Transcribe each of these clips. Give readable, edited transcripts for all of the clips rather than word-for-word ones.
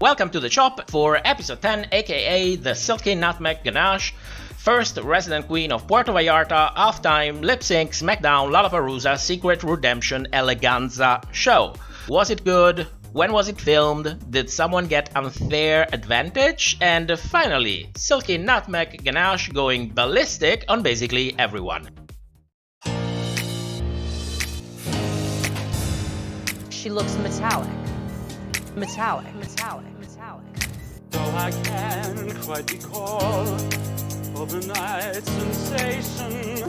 Welcome to the shop for episode 10, aka the Silky Nutmeg Ganache, first resident queen of Puerto Vallarta, halftime, lip sync, SmackDown, Lollapalooza, Secret Redemption, Eleganza show. Was it good? When was it filmed? Did someone get unfair advantage? And finally, Silky Nutmeg Ganache going ballistic on basically everyone. She looks metallic. Metallic. Though I can't quite recall overnight sensation.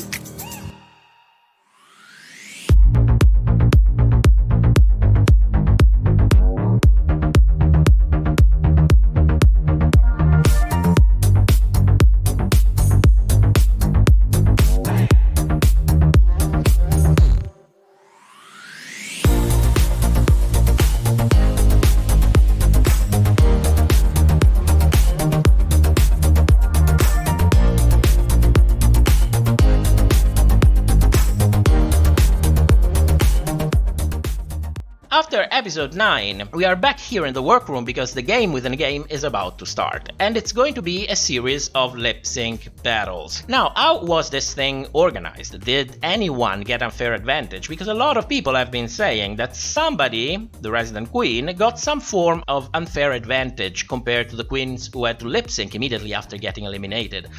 After episode 9, we are back here in the workroom because the game within a game is about to start, and it's going to be a series of lip sync battles. Now, how was this thing organized? Did anyone get unfair advantage? Because a lot of people have been saying that somebody, the resident queen, got some form of unfair advantage compared to the queens who had to lip sync immediately after getting eliminated.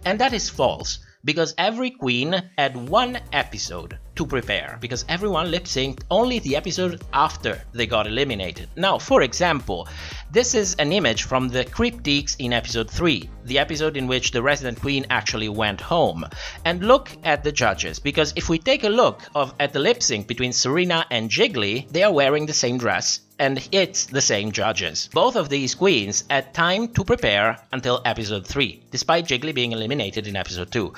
And that is false. Because every queen had one episode to prepare, because everyone lip-synced only the episode after they got eliminated. Now, for example, this is an image from the cryptiques in episode 3, the episode in which the resident queen actually went home. And look at the judges, because if we take a look at the lip-sync between Serena and Jiggly, they are wearing the same dress. And it's the same judges. Both of these queens had time to prepare until episode 3, despite Jiggly being eliminated in episode 2.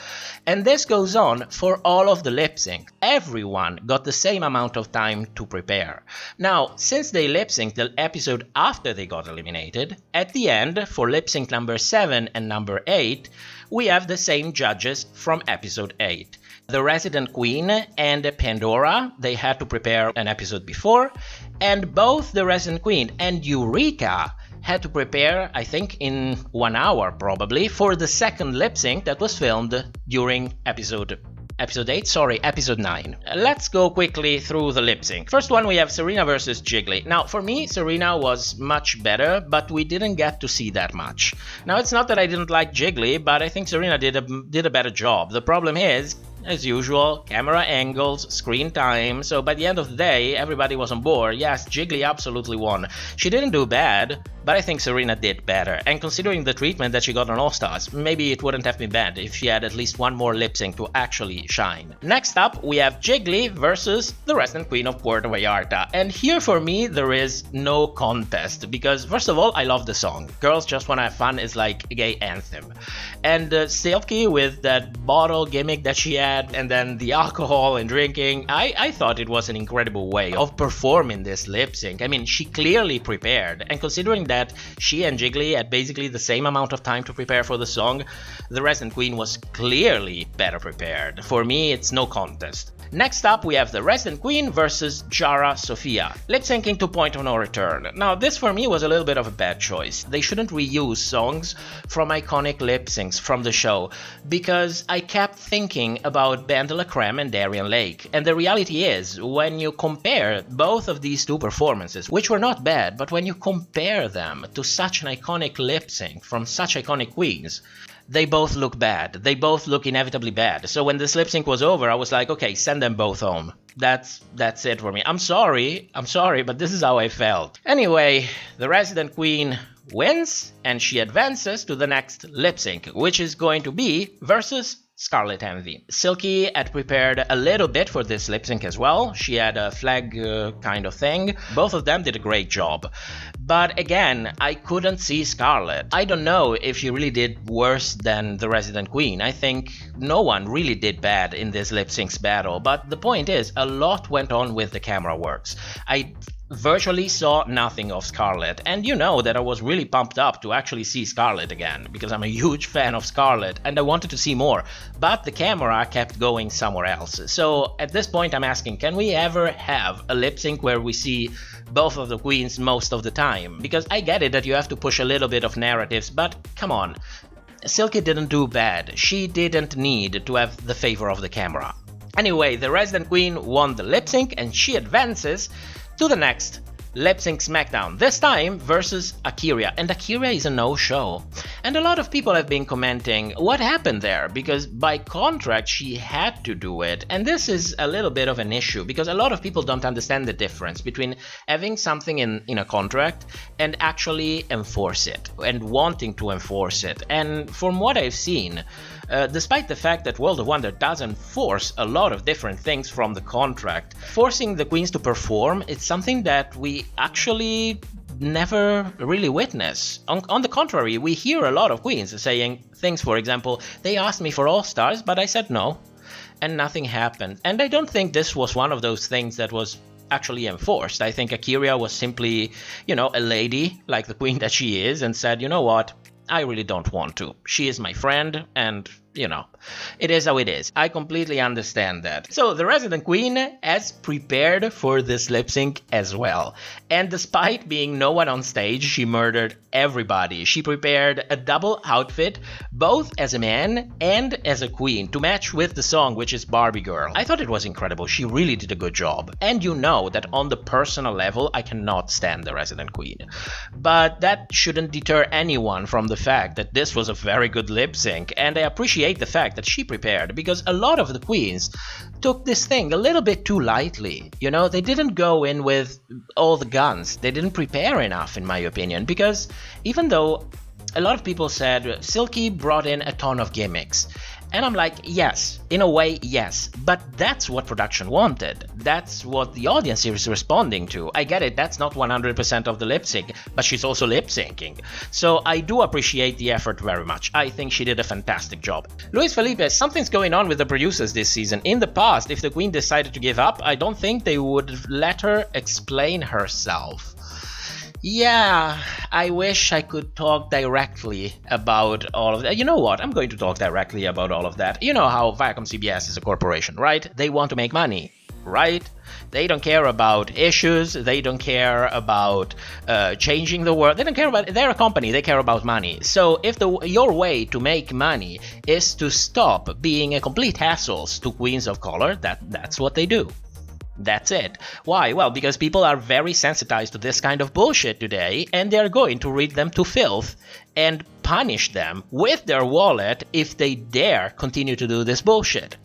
And this goes on for all of the lip sync. Everyone got the same amount of time to prepare. Now, since they lip synced the episode after they got eliminated, at the end, for lip sync number 7 and number 8, we have the same judges from episode 8. The resident queen and Pandora, they had to prepare an episode before, and both the resident queen and Eureka had to prepare, I think in 1 hour probably, for the second lip sync that was filmed during episode 9. Let's go quickly through the lip sync. First one, we have Serena versus Jiggly. Now, for me, Serena was much better, but we didn't get to see that much. Now, it's not that I didn't like Jiggly, but I think Serena did a better job. The problem is, as usual, camera angles, screen time, so by the end of the day, everybody was on board. Yes, Jiggly absolutely won. She didn't do bad, but I think Serena did better. And considering the treatment that she got on All Stars, maybe it wouldn't have been bad if she had at least one more lip sync to actually shine. Next up, we have Jiggly versus the resident queen of Puerto Vallarta. And here for me, there is no contest, because first of all, I love the song. Girls Just Wanna Have Fun is like a gay anthem. And Silky with that bottle gimmick that she had, and then the alcohol and drinking, I thought it was an incredible way of performing this lip sync. I mean, she clearly prepared, and considering that she and Jiggly had basically the same amount of time to prepare for the song, the resident queen was clearly better prepared. For me, it's no contest. Next up, we have the resident queen versus Yara Sofia, lip syncing to Point of No Return. Now, this for me was a little bit of a bad choice. They shouldn't reuse songs from iconic lip syncs from the show, because I kept thinking about Band de la Creme and Darien Lake. And the reality is, when you compare both of these two performances, which were not bad, but when you compare them to such an iconic lip sync from such iconic queens, they both look bad. They both look inevitably bad. So when this lip sync was over, I was like, okay, send them both home. That's it for me. I'm sorry, but this is how I felt. Anyway, the resident queen wins, and she advances to the next lip sync, which is going to be versus Scarlet Envy. Silky had prepared a little bit for this lip sync as well. She had a flag kind of thing. Both of them did a great job. But again, I couldn't see Scarlet. I don't know if she really did worse than the resident queen. I think no one really did bad in this lip syncs battle. But the point is, a lot went on with the camera works. I virtually saw nothing of Scarlet, and you know that I was really pumped up to actually see Scarlet again, because I'm a huge fan of Scarlet and I wanted to see more, but the camera kept going somewhere else. So at this point I'm asking, can we ever have a lip sync where we see both of the queens most of the time? time, because I get it that you have to push a little bit of narratives, but come on. Silky didn't do bad. She didn't need to have the favor of the camera. Anyway, the Resident Queen won the lip sync and she advances to the next lip sync SmackDown, this time versus Akeria, and Akeria is a no-show. And a lot of people have been commenting what happened there, because by contract she had to do it, and this is a little bit of an issue because a lot of people don't understand the difference between having something in a contract and actually enforce it and wanting to enforce it. And from what I've seen, despite the fact that World of Wonder doesn't force a lot of different things from the contract, forcing the queens to perform, it's something that we actually never really witness. On the contrary, we hear a lot of queens saying things, for example, they asked me for All Stars, but I said no, and nothing happened. And I don't think this was one of those things that was actually enforced. I think Akeria was simply, a lady, like the queen that she is, and said, you know what, I really don't want to. She is my friend, and it is how it is. I completely understand that. So the Resident Queen has prepared for this lip sync as well. And despite being no one on stage, she murdered everybody. She prepared a double outfit, both as a man and as a queen, to match with the song, which is Barbie Girl. I thought it was incredible. She really did a good job. And you know that on the personal level, I cannot stand the Resident Queen. But that shouldn't deter anyone from the fact that this was a very good lip sync, and I appreciate the fact that she prepared, because a lot of the queens took this thing a little bit too lightly. They didn't go in with all the guns. They didn't prepare enough, in my opinion, because even though a lot of people said Silky brought in a ton of gimmicks, and I'm like, yes, in a way, yes, but that's what production wanted. That's what the audience is responding to. I get it, that's not 100% of the lip sync, but she's also lip syncing. So I do appreciate the effort very much. I think she did a fantastic job. Luis Felipe, something's going on with the producers this season. In the past, if the queen decided to give up, I don't think they would let her explain herself. Yeah, I wish I could talk directly about all of that. You know what? I'm going to talk directly about all of that. You know how Viacom CBS is a corporation, right? They want to make money, right? They don't care about issues. They don't care about changing the world. They don't care about... They're a company. They care about money. So if your way to make money is to stop being a complete hassles to queens of color, that's what they do. That's it. Why? Well, because people are very sensitized to this kind of bullshit today, and they're going to read them to filth and punish them with their wallet if they dare continue to do this bullshit.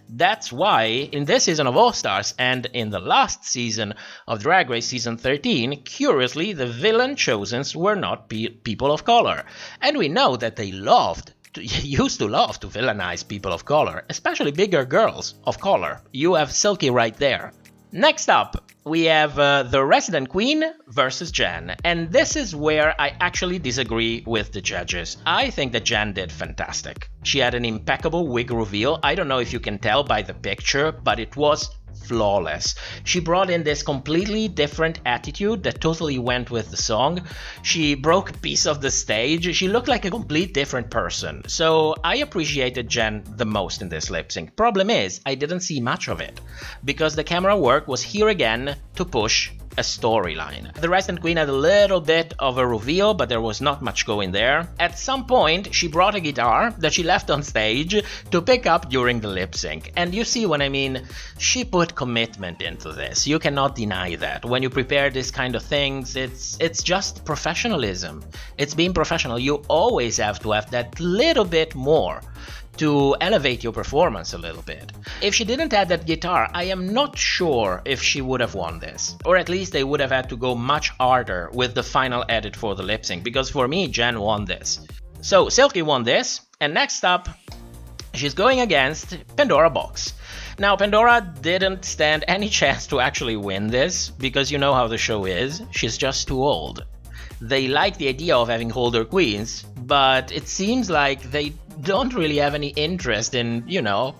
That's why in this season of All Stars and in the last season of Drag Race season 13, curiously, the villain chosens were not people of color. And we know that they used to love to villainize people of color, especially bigger girls of color. You have Silky right there. Next up, we have the Resident Queen versus Jan, and this is where I actually disagree with the judges. I think that Jan did fantastic. She had an impeccable wig reveal. I don't know if you can tell by the picture, but it was flawless. She brought in this completely different attitude that totally went with the song. She broke a piece of the stage. She looked like a complete different person. So I appreciated Jen the most in this lip sync. Problem is, I didn't see much of it because the camera work was here again to push a storyline. The Resident Queen had a little bit of a reveal, but there was not much going there. At some point, she brought a guitar that she left on stage to pick up during the lip sync. And you see what I mean? She put commitment into this. You cannot deny that. When you prepare this kind of things, it's just professionalism. It's being professional. You always have to have that little bit more to elevate your performance a little bit. If she didn't have that guitar, I am not sure if she would have won this. Or at least they would have had to go much harder with the final edit for the lip sync, because for me, Jan won this. So Silky won this, and next up, she's going against Pandora Box. Now, Pandora didn't stand any chance to actually win this, because you know how the show is, she's just too old. They like the idea of having older queens, but it seems like they don't really have any interest in,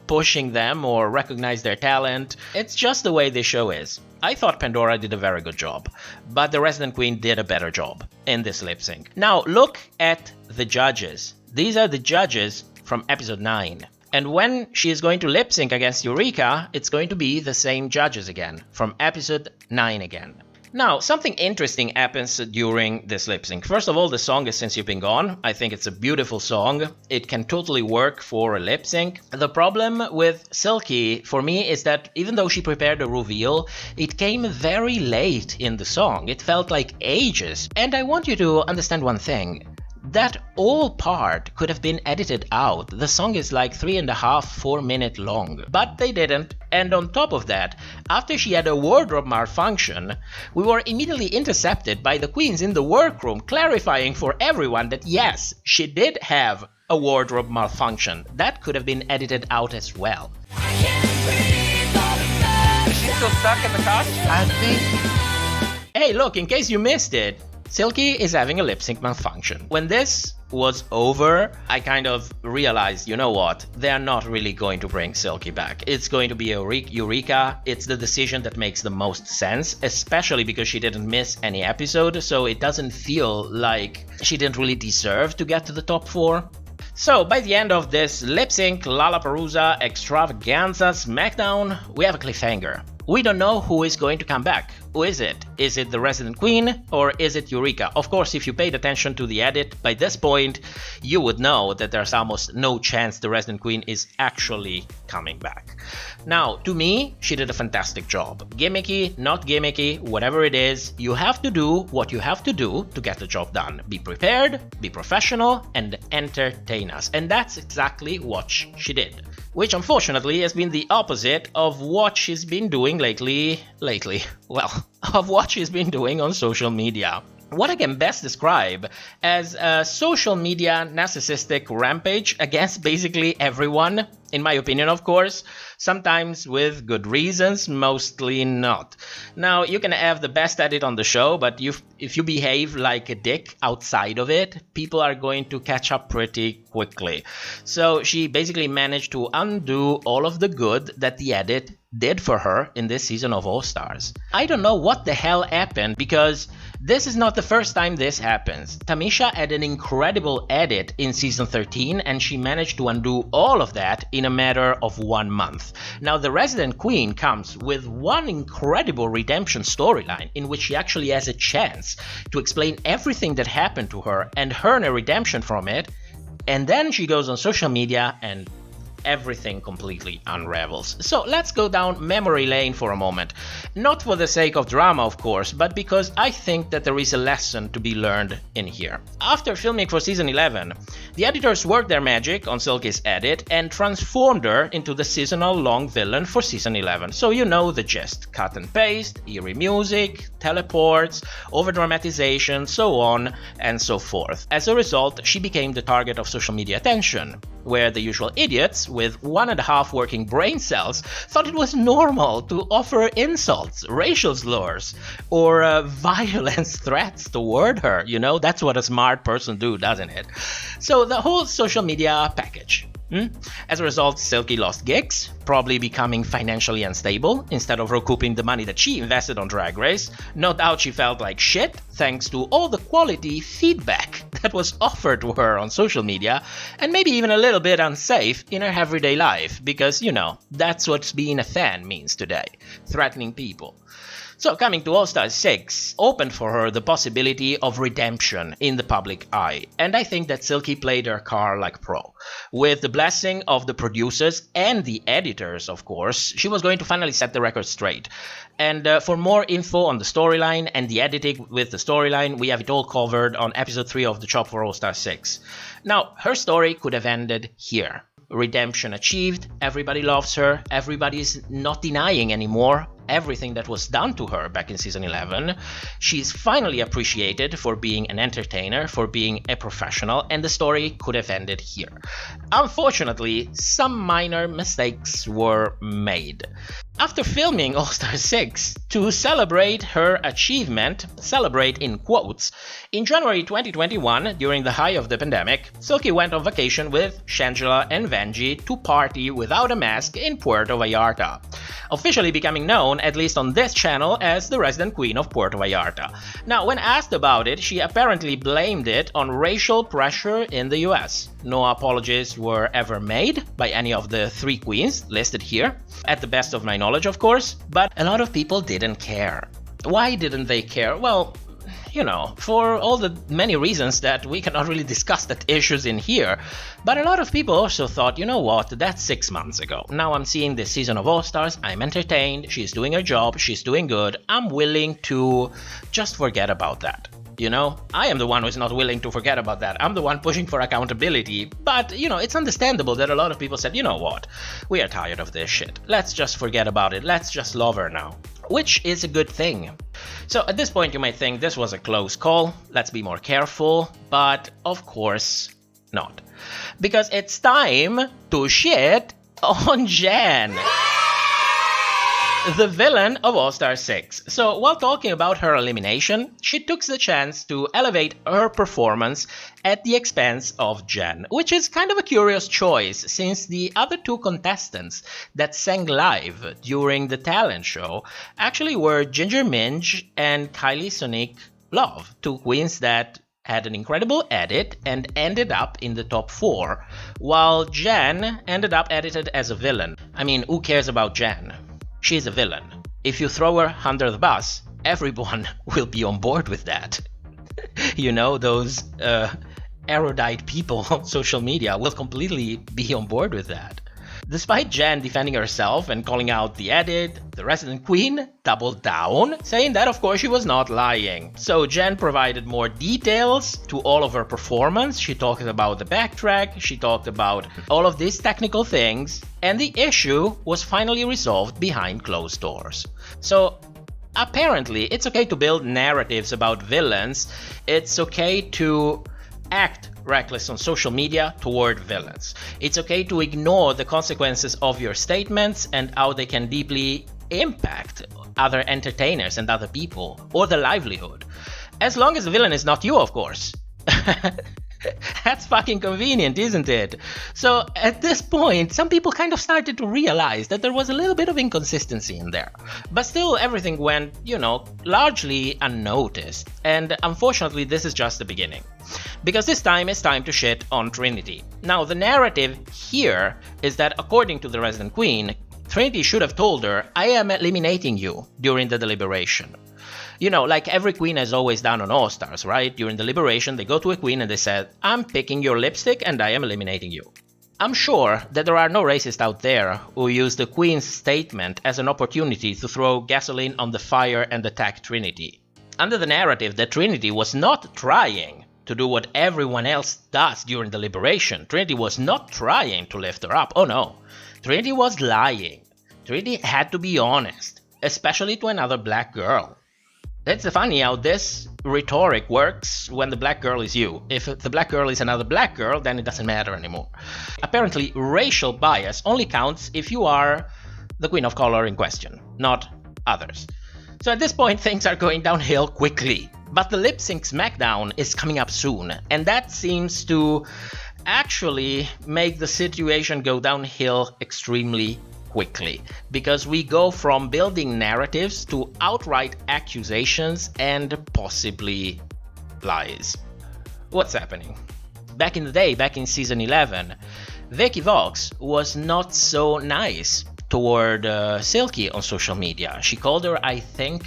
pushing them or recognize their talent. It's just the way the show is. I thought Pandora did a very good job, but the Resident Queen did a better job in this lip sync. Now, look at the judges. These are the judges from episode 9. And when she is going to lip sync against Eureka, it's going to be the same judges again, from episode 9 again. Now, something interesting happens during this lip sync. First of all, the song is Since You've Been Gone. I think it's a beautiful song. It can totally work for a lip sync. The problem with Silky, for me, is that even though she prepared a reveal, it came very late in the song. It felt like ages. And I want you to understand one thing. That whole part could have been edited out. The song is like 3.5–4 minutes long, but they didn't. And on top of that, after she had a wardrobe malfunction, we were immediately intercepted by the queens in the workroom clarifying for everyone that yes, she did have a wardrobe malfunction. That could have been edited out as well. Is she still stuck in the costume? I think. Hey, look, in case you missed it, Silky is having a lip sync malfunction. When this was over, I kind of realized, you know what, they're not really going to bring Silky back. It's going to be a Eureka. It's the decision that makes the most sense, especially because she didn't miss any episode, so it doesn't feel like she didn't really deserve to get to the top 4. So, by the end of this lip sync Lollapalooza extravaganza SmackDown, we have a cliffhanger. We don't know who is going to come back. Who is it? Is it the Resident Queen or is it Eureka? Of course, if you paid attention to the edit, by this point, you would know that there's almost no chance the Resident Queen is actually coming back. Now, to me, she did a fantastic job. Gimmicky, not gimmicky, whatever it is, you have to do what you have to do to get the job done. Be prepared, be professional, and entertain us. And that's exactly what she did. Which unfortunately has been the opposite of what she's been doing lately, of what she's been doing on social media. What I can best describe as a social media narcissistic rampage against basically everyone, in my opinion of course, sometimes with good reasons, mostly not. Now, you can have the best edit on the show, but if you behave like a dick outside of it, people are going to catch up pretty quickly. So she basically managed to undo all of the good that the edit did for her in this season of All Stars. I don't know what the hell happened, because this is not the first time this happens. Tamisha had an incredible edit in season 13 and she managed to undo all of that in a matter of 1 month. Now, the Resident Queen comes with one incredible redemption storyline in which she actually has a chance to explain everything that happened to her and earn a redemption from it, and then she goes on social media and everything completely unravels. So let's go down memory lane for a moment. Not for the sake of drama, of course, but because I think that there is a lesson to be learned in here. After filming for season 11, the editors worked their magic on Silky's edit and transformed her into the seasonal-long villain for season 11. So you know the gist. Cut and paste, eerie music, teleports, over-dramatization, so on and so forth. As a result, she became the target of social media attention, where the usual idiots with 1.5 working brain cells thought it was normal to offer insults, racial slurs, or violence threats toward her. You know, that's what a smart person do, doesn't it? So the whole social media package. As a result, Silky lost gigs, probably becoming financially unstable instead of recouping the money that she invested on Drag Race. No doubt she felt like shit thanks to all the quality feedback that was offered to her on social media, and maybe even a little bit unsafe in her everyday life, because, you know, that's what being a fan means today, threatening people. So coming to All Stars 6 opened for her the possibility of redemption in the public eye, and I think that Silky played her card like pro. With the blessing of the producers and the editors, of course, she was going to finally set the record straight. And for more info on the storyline and the editing with the storyline, we have it all covered on episode 3 of The Chop for All Stars 6. Now, her story could have ended here. Redemption achieved, everybody loves her, everybody's not denying anymore everything that was done to her back in season 11. She's finally appreciated for being an entertainer, for being a professional, and the story could have ended here. Unfortunately, some minor mistakes were made. After filming All Stars 6, to celebrate her achievement, celebrate in quotes, in January 2021, during the height of the pandemic, Silky went on vacation with Shangela and Vanjie to party without a mask in Puerto Vallarta, officially becoming known, at least on this channel, as the Resident Queen of Puerto Vallarta. Now, when asked about it, she apparently blamed it on racial pressure in the U.S. No apologies were ever made by any of the 3 queens listed here, at the best of my knowledge, of course, but a lot of people didn't care. Why didn't they care? Well, you know, for all the many reasons that we cannot really discuss that issues in here. But a lot of people also thought, you know what, that's 6 months ago. Now I'm seeing this season of All Stars, I'm entertained, she's doing her job, she's doing good, I'm willing to just forget about that. You know, I am the one who's not willing to forget about that. I'm the one pushing for accountability. But, you know, it's understandable that a lot of people said, you know what, we are tired of this shit. Let's just forget about it. Let's just love her now. Which is a good thing. So at this point you might think this was a close call. Let's be more careful. But of course not. Because it's time to shit on Jan, the villain of All-Star 6. So while talking about her elimination, she took the chance to elevate her performance at the expense of Jan, which is kind of a curious choice since the other two contestants that sang live during the talent show actually were Ginger Minj and Kylie Sonic Love, two queens that had an incredible edit and ended up in the top 4, while Jan ended up edited as a villain. I mean, who cares about Jan? She's a villain. If you throw her under the bus, everyone will be on board with that. You know, those erudite people on social media will completely be on board with that. Despite Jan defending herself and calling out the edit, the resident queen doubled down, saying that of course she was not lying. So Jan provided more details to all of her performance. She talked about the backtrack, she talked about all of these technical things, and the issue was finally resolved behind closed doors. So apparently it's okay to build narratives about villains, it's okay to act reckless on social media toward villains. It's okay to ignore the consequences of your statements and how they can deeply impact other entertainers and other people, or their livelihood. As long as the villain is not you, of course. That's fucking convenient, isn't it? So at this point, some people kind of started to realize that there was a little bit of inconsistency in there. But still, everything went, you know, largely unnoticed. And unfortunately, this is just the beginning. Because this time it's time to shit on Trinity. Now, the narrative here is that according to the resident queen, Trinity should have told her, I am eliminating you during the deliberation. You know, like every queen has always done on All Stars, right? During deliberation, they go to a queen and they said, I'm picking your lipstick and I am eliminating you. I'm sure that there are no racists out there who use the queen's statement as an opportunity to throw gasoline on the fire and attack Trinity. Under the narrative that Trinity was not trying to do what everyone else does during deliberation, Trinity was not trying to lift her up. Oh no, Trinity was lying. Trinity had to be honest, especially to another black girl. It's funny how this rhetoric works when the black girl is you. If the black girl is another black girl, then it doesn't matter anymore. Apparently, racial bias only counts if you are the queen of color in question, not others. So at this point, things are going downhill quickly. But the lip sync smackdown is coming up soon, and that seems to actually make the situation go downhill extremely quickly, because we go from building narratives to outright accusations and possibly lies. What's happening? Back in the day, back in season 11, Vicky Vox was not so nice toward Silky on social media. She called her, I think,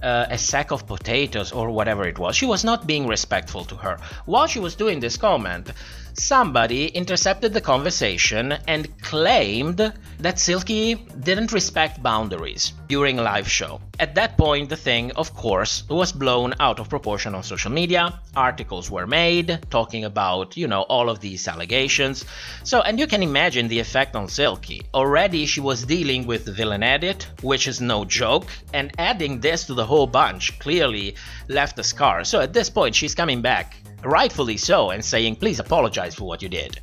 a sack of potatoes or whatever it was. She was not being respectful to her. While she was doing this comment, somebody intercepted the conversation and claimed that Silky didn't respect boundaries during a live show. At that point, the thing, of course, was blown out of proportion on social media. Articles were made talking about, you know, all of these allegations. So, and you can imagine the effect on Silky. Already she was dealing with the villain edit, which is no joke, and adding this to the whole bunch clearly left a scar. So at this point, she's coming back, rightfully so, and saying, please apologize for what you did.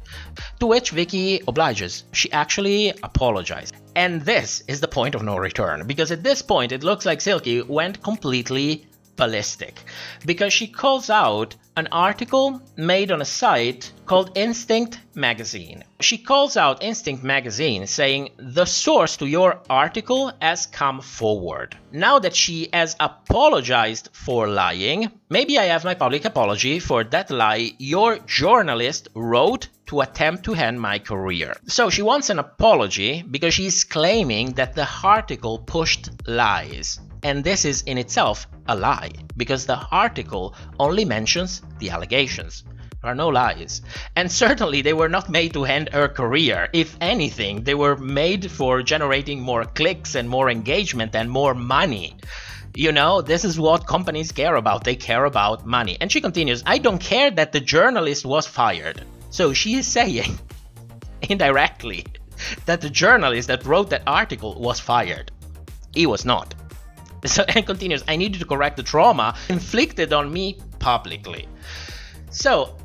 To which Vicky obliges. She actually apologized. And this is the point of no return, because at this point it looks like Silky went completely ballistic, because she calls out an article made on a site called Instinct Magazine. She calls out Instinct Magazine saying, the source to your article has come forward. Now that she has apologized for lying, maybe I have my public apology for that lie your journalist wrote to attempt to end my career. So she wants an apology because she's claiming that the article pushed lies. and this is in itself a lie, because the article only mentions the allegations. There are no lies. And certainly they were not made to end her career. If anything, they were made for generating more clicks and more engagement and more money. You know, this is what companies care about. They care about money. And she continues, I don't care that the journalist was fired. So she is saying, indirectly, that the journalist that wrote that article was fired. He was not. So, and continues, I need to correct the trauma inflicted on me publicly. So,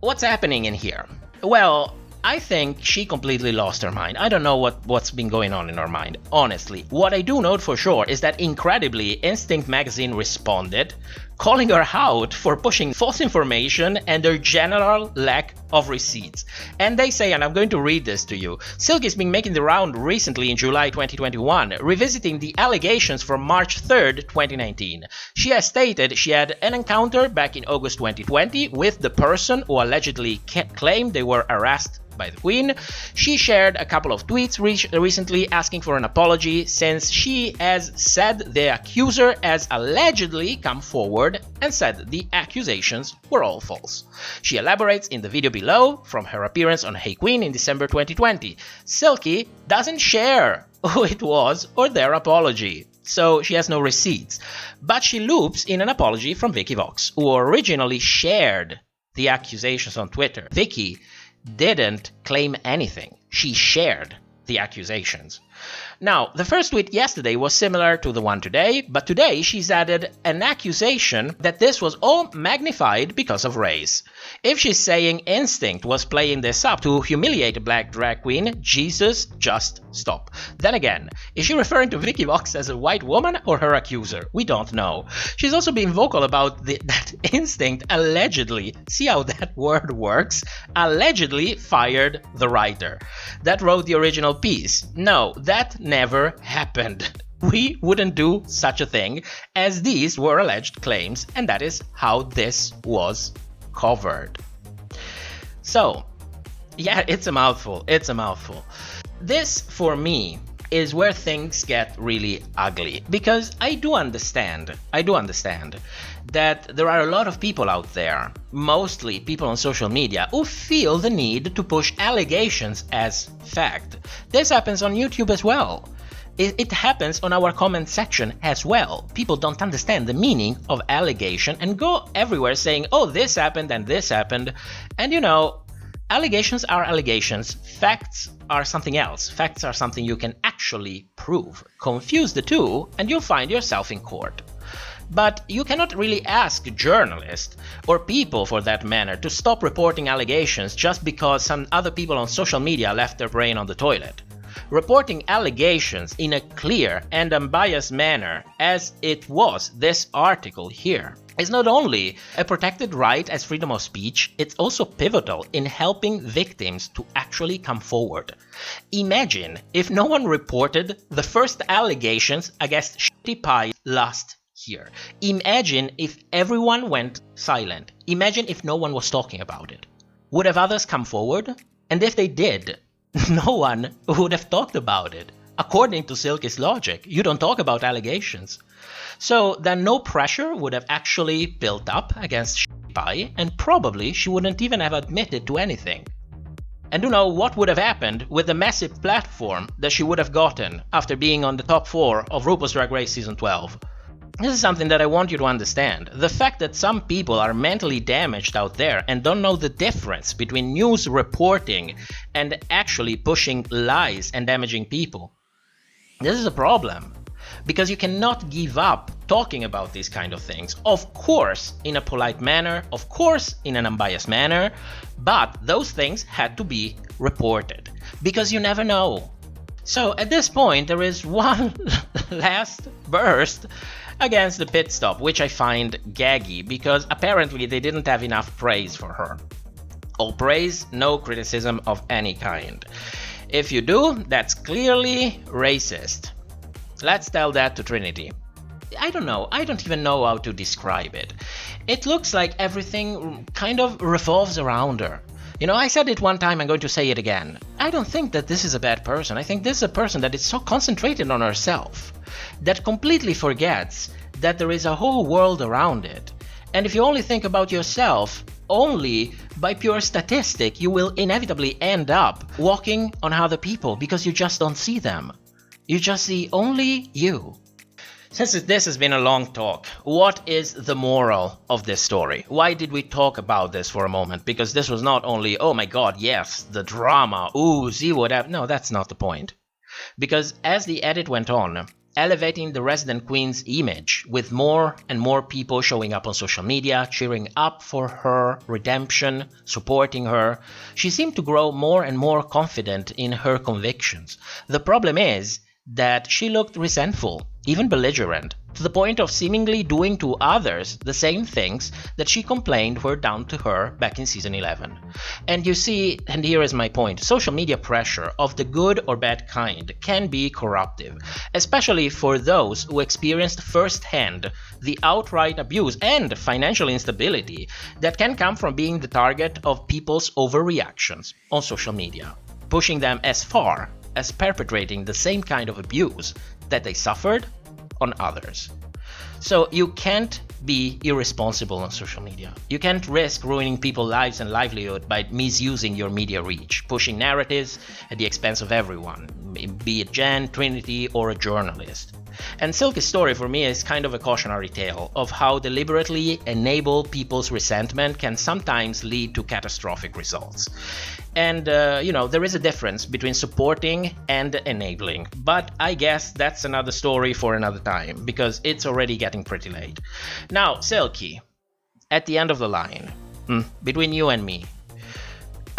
what's happening in here? Well, I think she completely lost her mind. I don't know what's been going on in her mind, honestly. What I do know for sure is that incredibly, Instinct magazine responded, calling her out for pushing false information and her general lack of receipts. And they say, and I'm going to read this to you, Silky's been making the round recently in July 2021, revisiting the allegations from March 3rd, 2019. She has stated she had an encounter back in August 2020 with the person who allegedly claimed they were harassed by the Queen. She shared a couple of tweets recently asking for an apology, since she has said the accuser has allegedly come forward and said the accusations were all false. She elaborates in the video below from her appearance on Hey Queen in December 2020. Silky doesn't share who it was or their apology, so she has no receipts, but she loops in an apology from Vicky Vox, who originally shared the accusations on Twitter. Vicky didn't claim anything. She shared the accusations. Now, the first tweet yesterday was similar to the one today, but today she's added an accusation that this was all magnified because of race. If she's saying Instinct was playing this up to humiliate a black drag queen, Jesus, just stop. Then again, is she referring to Vicky Vox as a white woman or her accuser? We don't know. She's also been vocal about that Instinct allegedly, see how that word works, allegedly fired the writer that wrote the original piece. No, that never happened. We wouldn't do such a thing, as these were alleged claims, and that is how this was covered. So, yeah, it's a mouthful. It's a mouthful. This, for me, is where things get really ugly, because I do understand that there are a lot of people out there, mostly people on social media, who feel the need to push allegations as fact. This happens on YouTube as well. It happens on our comment section as well. People don't understand the meaning of allegation and go everywhere saying, oh, this happened and this happened. And you know, allegations are allegations. Facts are something else. Facts are something you can actually prove. Confuse the two and you'll find yourself in court. But you cannot really ask journalists, or people for that matter, to stop reporting allegations just because some other people on social media left their brain on the toilet. Reporting allegations in a clear and unbiased manner, as it was this article here, is not only a protected right as freedom of speech, it's also pivotal in helping victims to actually come forward. Imagine if no one reported the first allegations against Shitty Pie last year. Imagine if everyone went silent. Imagine if no one was talking about it. Would have others come forward? And if they did, no one would have talked about it. According to Silky's logic, you don't talk about allegations. So then no pressure would have actually built up against Shitty Pie, and probably she wouldn't even have admitted to anything. And you know what would have happened with the massive platform that she would have gotten after being on the top 4 of RuPaul's Drag Race Season 12? This is something that I want you to understand. The fact that some people are mentally damaged out there and don't know the difference between news reporting and actually pushing lies and damaging people. This is a problem, because you cannot give up talking about these kind of things. Of course, in a polite manner, of course, in an unbiased manner, but those things had to be reported, because you never know. So at this point, there is one last burst against the pit stop, which I find gaggy, because apparently they didn't have enough praise for her. All praise, no criticism of any kind. If you do, that's clearly racist. Let's tell that to Trinity. I don't know, I don't even know how to describe it. It looks like everything kind of revolves around her. You know, I said it one time, I'm going to say it again. I don't think that this is a bad person. I think this is a person that is so concentrated on herself that completely forgets that there is a whole world around it. And if you only think about yourself, only by pure statistic, you will inevitably end up walking on other people because you just don't see them. You just see only you. Since this has been a long talk, what is the moral of this story? Why did we talk about this for a moment? Because this was not only, oh my god, yes, the drama, ooh, see what happened. No, that's not the point. Because as the edit went on, elevating the resident queen's image with more and more people showing up on social media, cheering up for her redemption, supporting her, she seemed to grow more and more confident in her convictions. The problem is that she looked resentful, even belligerent, to the point of seemingly doing to others the same things that she complained were done to her back in season 11. And you see, and here is my point, social media pressure of the good or bad kind can be corruptive, especially for those who experienced firsthand the outright abuse and financial instability that can come from being the target of people's overreactions on social media, pushing them as far as perpetrating the same kind of abuse that they suffered on others. So you can't be irresponsible on social media. You can't risk ruining people's lives and livelihood by misusing your media reach, pushing narratives at the expense of everyone, be it Jan, Trinity, or a journalist. And Silky's story for me is kind of a cautionary tale of how deliberately enable people's resentment can sometimes lead to catastrophic results. And, there is a difference between supporting and enabling. But I guess that's another story for another time, because it's already getting pretty late. Now, Silky, at the end of the line, between you and me,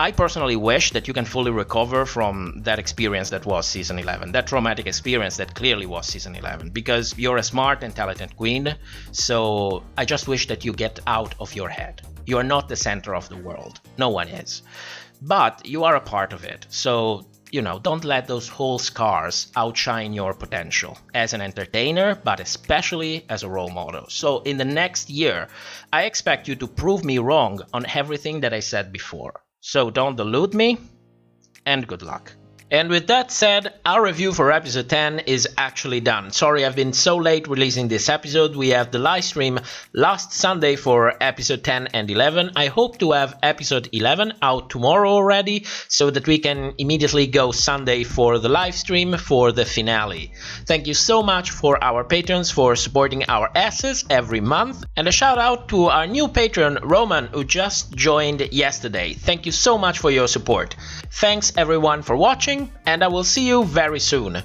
I personally wish that you can fully recover from that experience that was season 11, that traumatic experience that clearly was season 11, because you're a smart and talented queen, so I just wish that you get out of your head. You are not the center of the world. No one is. But you are a part of it, so, don't let those whole scars outshine your potential as an entertainer, but especially as a role model. So in the next year, I expect you to prove me wrong on everything that I said before. So don't delude me, and good luck. And with that said, our review for episode 10 is actually done. Sorry I've been so late releasing this episode. We have the live stream last Sunday for episode 10 and 11. I hope to have episode 11 out tomorrow already, so that we can immediately go Sunday for the live stream for the finale. Thank you so much for our patrons for supporting our asses every month. And a shout out to our new patron Roman, who just joined yesterday. Thank you so much for your support. Thanks everyone for watching, and I will see you very soon.